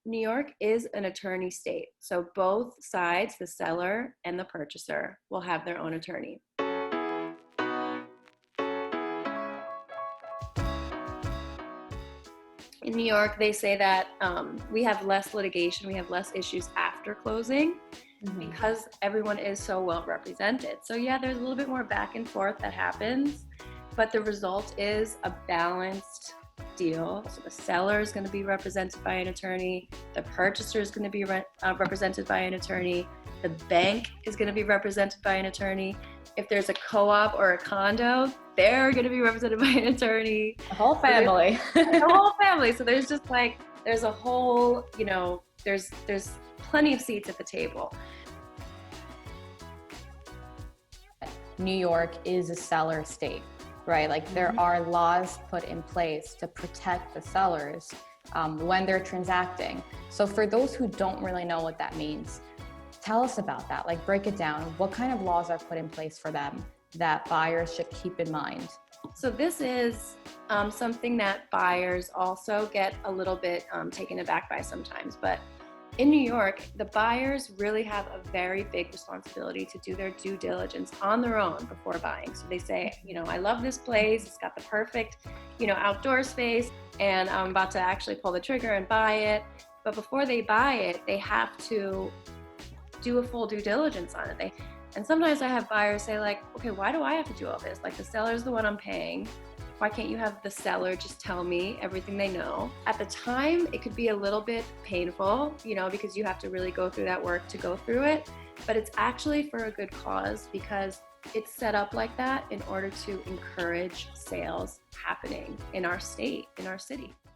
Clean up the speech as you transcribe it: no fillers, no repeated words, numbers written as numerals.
New York is an attorney state. So both sides, the seller and the purchaser, will have their own attorney. In New York, they say that we have less litigation, we have less issues after closing because everyone is so well represented. So yeah, there's a little bit more back and forth that happens, but the result is a balanced deal. So the seller is going to be represented by an attorney, the purchaser is going to be represented by an attorney, the bank is going to be represented by an attorney. If there's a co-op or a condo, they're going to be represented by an attorney. The whole family. The whole family. So there's just like, there's a whole, you know, there's plenty of seats at the table. New York is a seller state, right? Like there are laws put in place to protect the sellers when they're transacting. So for those who don't really know what that means, tell us about that. Like break it down. What kind of laws are put in place for them that buyers should keep in mind? So this is something that buyers also get a little bit taken aback by sometimes. But in New York, the buyers really have a very big responsibility to do their due diligence on their own before buying. So they say, you know, I love this place. It's got the perfect, you know, outdoor space, and I'm about to actually pull the trigger and buy it. But before they buy it, they have to do a full due diligence on it. And sometimes I have buyers say like, okay, why do I have to do all this? Like the seller's the one I'm paying. Why can't you have the seller just tell me everything they know? At the time, it could be a little bit painful, you know, because you have to really go through that work to go through it. But it's actually for a good cause because it's set up like that in order to encourage sales happening in our state, in our city.